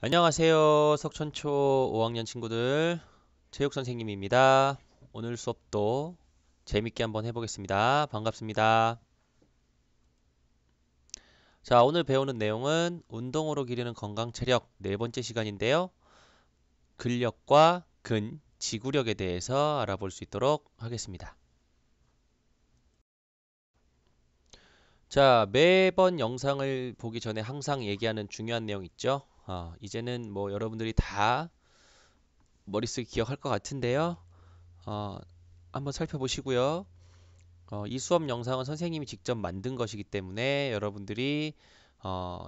안녕하세요. 석천초 5학년 친구들. 체육 선생님입니다. 오늘 수업도 재밌게 한번 해보겠습니다. 반갑습니다. 자, 오늘 배우는 내용은 운동으로 기르는 건강 체력 네 번째 시간인데요. 근력과 지구력에 대해서 알아볼 수 있도록 하겠습니다. 자, 매번 영상을 보기 전에 항상 얘기하는 중요한 내용 있죠? 이제는 뭐 여러분들이 다 머릿속에 기억할 것 같은데요. 어, 한번 살펴보시고요. 이 수업 영상은 선생님이 직접 만든 것이기 때문에 여러분들이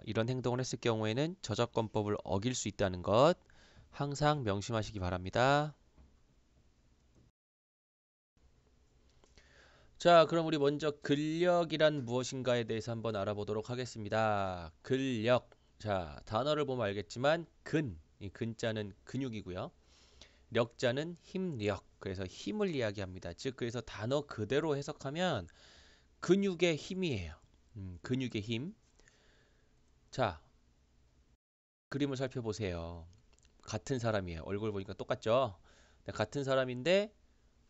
이런 행동을 했을 경우에는 저작권법을 어길 수 있다는 것 항상 명심하시기 바랍니다. 자, 그럼 우리 먼저 근력이란 무엇인가에 대해서 한번 알아보도록 하겠습니다. 근력. 자, 단어를 보면 알겠지만 이 근자는 근육이고요. 력자는 힘력. 그래서 힘을 이야기합니다. 즉, 그래서 단어 그대로 해석하면 근육의 힘이에요. 근육의 힘. 자, 그림을 살펴보세요. 같은 사람이에요. 얼굴 보니까 똑같죠? 네, 같은 사람인데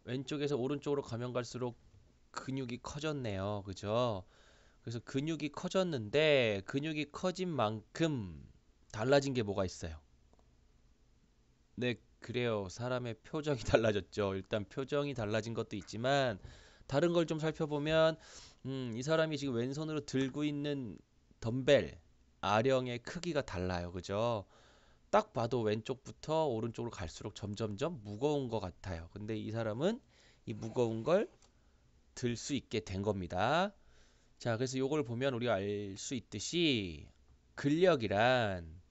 왼쪽에서 오른쪽으로 가면 갈수록 근육이 커졌네요. 그죠? 그래서 근육이 커졌는데 근육이 커진 만큼 달라진 게 뭐가 있어요? 네, 그래요. 사람의 표정이 달라졌죠. 일단 표정이 달라진 것도 있지만 다른 걸 좀 살펴보면 이 사람이 지금 왼손으로 들고 있는 덤벨 아령의 크기가 달라요. 그죠? 딱 봐도 왼쪽부터 오른쪽으로 갈수록 점점점 무거운 것 같아요. 근데 이 사람은 이 무거운 걸 들 수 있게 된 겁니다. 자, 그래서 요걸 보면 우리가 알 수 있듯이 근력이란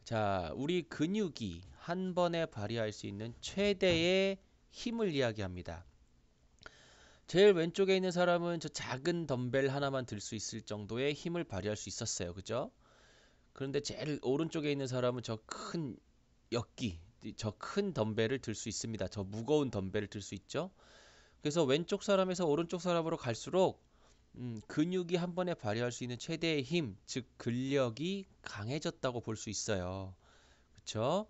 자, 우리 근육이 한 번에 발휘할 수 있는 최대의 힘을 이야기합니다. 제일 왼쪽에 있는 사람은 저 작은 덤벨 하나만 들 수 있을 정도의 힘을 발휘할 수 있었어요. 그죠? 그런데 제일 오른쪽에 있는 사람은 저 큰 역기, 저 큰 덤벨을 들 수 있습니다. 저 무거운 덤벨을 들 수 있죠. 그래서 왼쪽 사람에서 오른쪽 사람으로 갈수록 근육이 한 번에 발휘할 수 있는 최대의 힘, 즉 근력이 강해졌다고 볼 수 있어요. 그렇죠?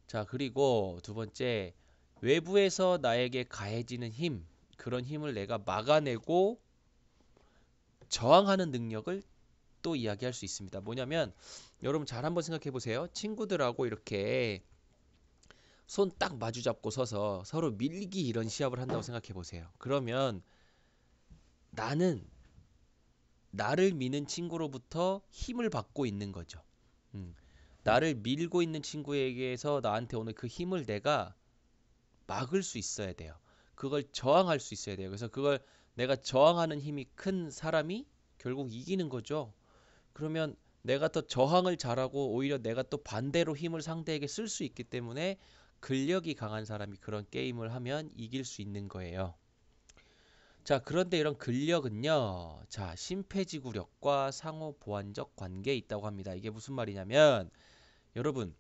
자, 그리고 두 번째, 외부에서 나에게 가해지는 힘, 그런 힘을 내가 막아내고 저항하는 능력을 또 이야기할 수 있습니다. 뭐냐면 여러분 잘 한번 생각해 보세요. 친구들하고 이렇게 손 딱 마주 잡고 서서 서로 밀기 이런 시합을 한다고 생각해 보세요. 그러면 나는 나를 미는 친구로부터 힘을 받고 있는 거죠. 음, 나를 밀고 있는 친구에게서 나한테 오는 그 힘을 내가 막을 수 있어야 돼요. 그걸 저항할 수 있어야 돼요. 그래서 그걸 내가 저항하는 힘이 큰 사람이 결국 이기는 거죠. 그러면 내가 더 저항을 잘하고 오히려 내가 또 반대로 힘을 상대에게 쓸 수 있기 때문에 근력이 강한 사람이 그런 게임을 하면 이길 수 있는 거예요. 자, 그런데 이런 근력은요, 자, 심폐지구력과 상호 보완적 관계에 있다고 합니다. 이게 무슨 말이냐면, 여러분,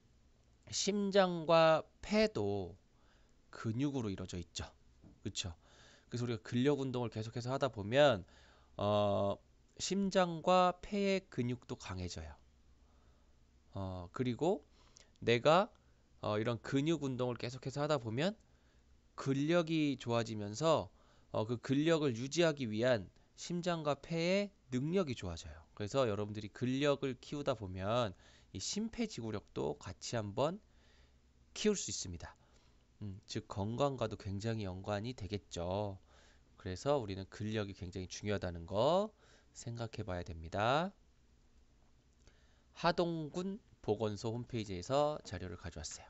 심장과 폐도 근육으로 이루어져 있죠. 그렇죠? 그래서 우리가 근력 운동을 계속해서 하다 보면, 어, 심장과 폐의 근육도 강해져요. 그리고 내가 이런 근육 운동을 계속해서 하다 보면 근력이 좋아지면서 그 근력을 유지하기 위한 심장과 폐의 능력이 좋아져요. 그래서 여러분들이 근력을 키우다 보면 이 심폐지구력도 같이 한번 키울 수 있습니다. 즉 건강과도 굉장히 연관이 되겠죠. 그래서 우리는 근력이 굉장히 중요하다는 거 생각해 봐야 됩니다. 하동군 보건소 홈페이지에서 자료를 가져왔어요.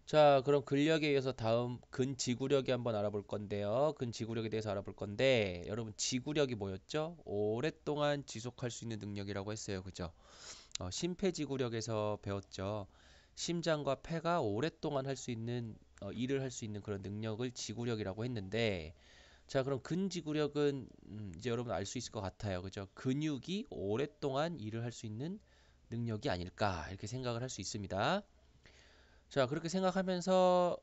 자, 그럼 근력에 이어서 다음 근지구력이 한번 알아볼 건데요. 근지구력에 대해서 알아볼 건데, 여러분 지구력이 뭐였죠? 오랫동안 지속할 수 있는 능력이라고 했어요. 그죠? 심폐지구력에서 배웠죠. 심장과 폐가 오랫동안 할 수 있는 일을 할 수 있는 그런 능력을 지구력이라고 했는데, 자, 그럼 근지구력은 이제 여러분 알 수 있을 것 같아요. 그죠? 근육이 오랫동안 일을 할 수 있는 능력이 아닐까 이렇게 생각을 할 수 있습니다. 자, 그렇게 생각하면서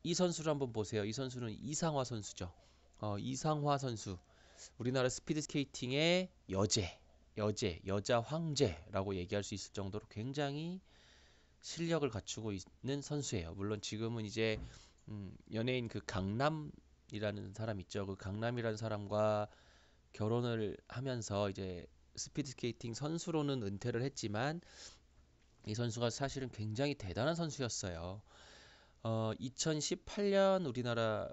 이 선수를 한번 보세요. 이 선수는 이상화 선수죠. 이상화 선수. 우리나라 스피드 스케이팅의 여자 황제라고 얘기할 수 있을 정도로 굉장히 실력을 갖추고 있는 선수예요. 물론 지금은 이제 연예인 그 강남이라는 사람 있죠. 그 강남이라는 사람과 결혼을 하면서 이제 스피드 스케이팅 선수로는 은퇴를 했지만 이 선수가 사실은 굉장히 대단한 선수였어요. 2018년 우리나라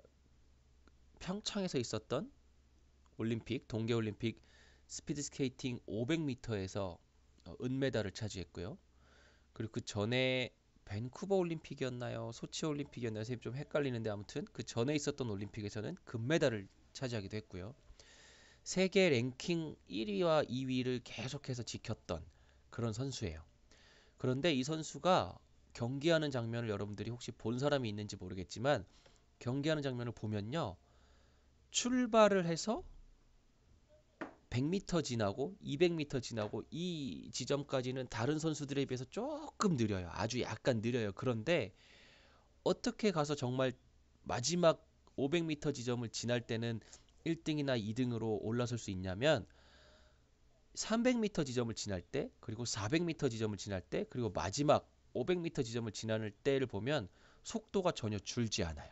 평창에서 있었던 올림픽, 동계올림픽 스피드 스케이팅 500m에서 은메달을 차지했고요. 그리고 그 전에 밴쿠버 올림픽이었나요? 소치 올림픽이었나요? 선생님 좀 헷갈리는데 아무튼 그 전에 있었던 올림픽에서는 금메달을 차지하기도 했고요. 세계 랭킹 1위와 2위를 계속해서 지켰던 그런 선수예요. 그런데 이 선수가 경기하는 장면을 여러분들이 혹시 본 사람이 있는지 모르겠지만 경기하는 장면을 보면요. 출발을 해서 100m 지나고 200m 지나고 이 지점까지는 다른 선수들에 비해서 조금 느려요. 아주 약간 느려요. 그런데 어떻게 가서 정말 마지막 500m 지점을 지날 때는 1등이나 2등으로 올라설 수 있냐면 300m 지점을 지날 때, 그리고 400m 지점을 지날 때, 그리고 마지막 500m 지점을 지나는 때를 보면 속도가 전혀 줄지 않아요.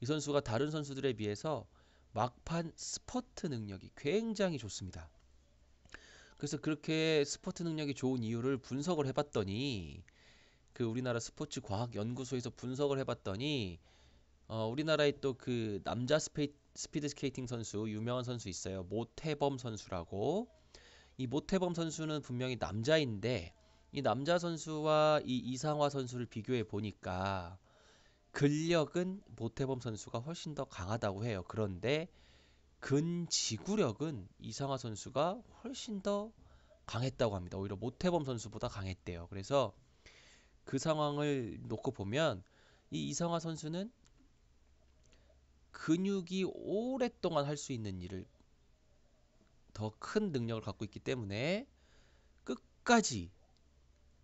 이 선수가 다른 선수들에 비해서 막판 스퍼트 능력이 굉장히 좋습니다. 그래서 그렇게 스퍼트 능력이 좋은 이유를 분석을 해봤더니 그 우리나라 스포츠 과학 연구소에서 분석을 해봤더니 우리나라에 또 그 남자 스피드 스케이팅 선수 유명한 선수 있어요. 모태범 선수라고. 이 모태범 선수는 분명히 남자인데 이 남자 선수와 이 이상화 선수를 비교해 보니까 근력은 모태범 선수가 훨씬 더 강하다고 해요. 그런데 근지구력은 이상화 선수가 훨씬 더 강했다고 합니다. 오히려 모태범 선수보다 강했대요. 그래서 그 상황을 놓고 보면 이 이상화 선수는 근육이 오랫동안 할 수 있는 일을 더 큰 능력을 갖고 있기 때문에 끝까지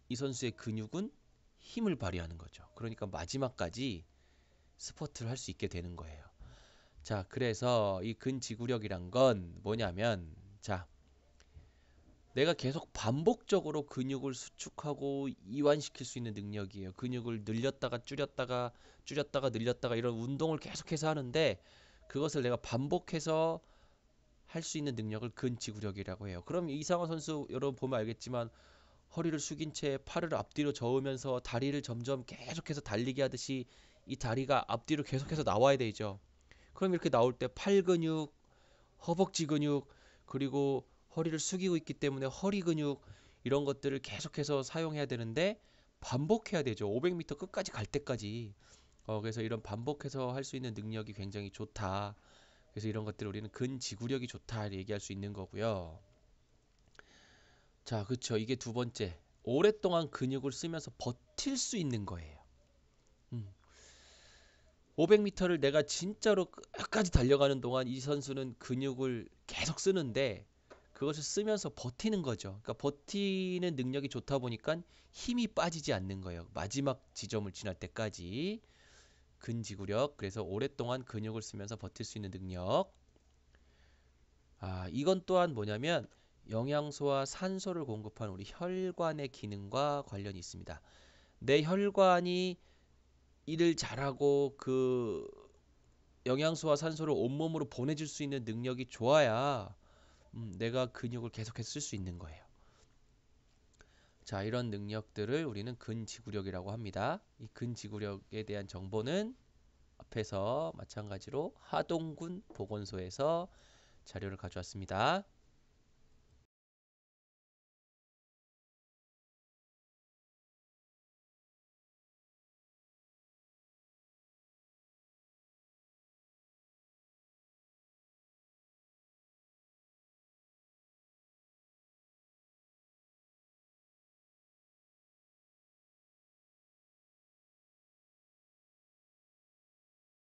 이 선수의 근육은 힘을 발휘하는 거죠. 그러니까 마지막까지 스퍼트를 할 수 있게 되는 거예요. 자, 그래서 이 근지구력이란 건 뭐냐면, 자, 내가 계속 반복적으로 근육을 수축하고 이완시킬 수 있는 능력이에요. 근육을 늘렸다가 줄였다가 줄였다가 늘렸다가 이런 운동을 계속해서 하는데 그것을 내가 반복해서 할 수 있는 능력을 근지구력이라고 해요. 그럼 이상화 선수 여러분 보면 알겠지만 허리를 숙인 채 팔을 앞뒤로 저으면서 다리를 점점 계속해서 달리게 하듯이 이 다리가 앞뒤로 계속해서 나와야 되죠. 그럼 이렇게 나올 때 팔 근육, 허벅지 근육, 그리고 허리를 숙이고 있기 때문에 허리 근육 이런 것들을 계속해서 사용해야 되는데 반복해야 되죠. 500m 끝까지 갈 때까지. 그래서 이런 반복해서 할 수 있는 능력이 굉장히 좋다. 그래서 이런 것들을 우리는 근지구력이 좋다 얘기할 수 있는 거고요. 자, 그쵸. 이게 두 번째. 오랫동안 근육을 쓰면서 버틸 수 있는 거예요. 500m를 내가 진짜로 끝까지 달려가는 동안 이 선수는 근육을 계속 쓰는데 그것을 쓰면서 버티는 거죠. 그러니까 버티는 능력이 좋다 보니까 힘이 빠지지 않는 거예요. 마지막 지점을 지날 때까지. 근지구력. 그래서 오랫동안 근육을 쓰면서 버틸 수 있는 능력. 이건 또한 뭐냐면 영양소와 산소를 공급하는 우리 혈관의 기능과 관련이 있습니다. 내 혈관이 일을 잘하고 그 영양소와 산소를 온몸으로 보내줄 수 있는 능력이 좋아야 내가 근육을 계속해서 쓸 수 있는 거예요. 자, 이런 능력들을 우리는 근지구력이라고 합니다. 이 근지구력에 대한 정보는 앞에서 마찬가지로 하동군 보건소에서 자료를 가져왔습니다.